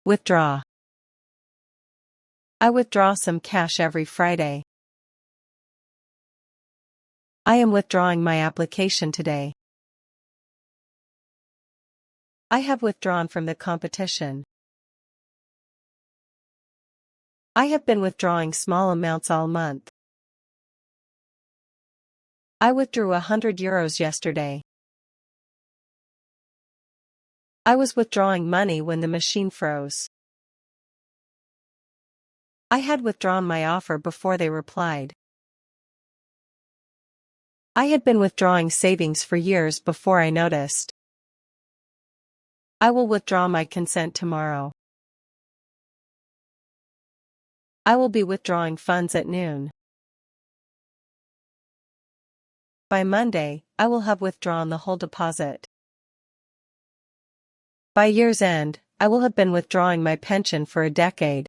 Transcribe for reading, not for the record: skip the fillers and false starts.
Withdraw. I withdraw some cash every Friday. I am withdrawing my application today. I have withdrawn from the competition. I have been withdrawing small amounts all month. I withdrew €100 yesterday. I was withdrawing money when the machine froze. I had withdrawn my offer before they replied. I had been withdrawing savings for years before I noticed. I will withdraw my consent tomorrow. I will be withdrawing funds at noon. By Monday, I will have withdrawn the whole deposit. By year's end, I will have been withdrawing my pension for a decade.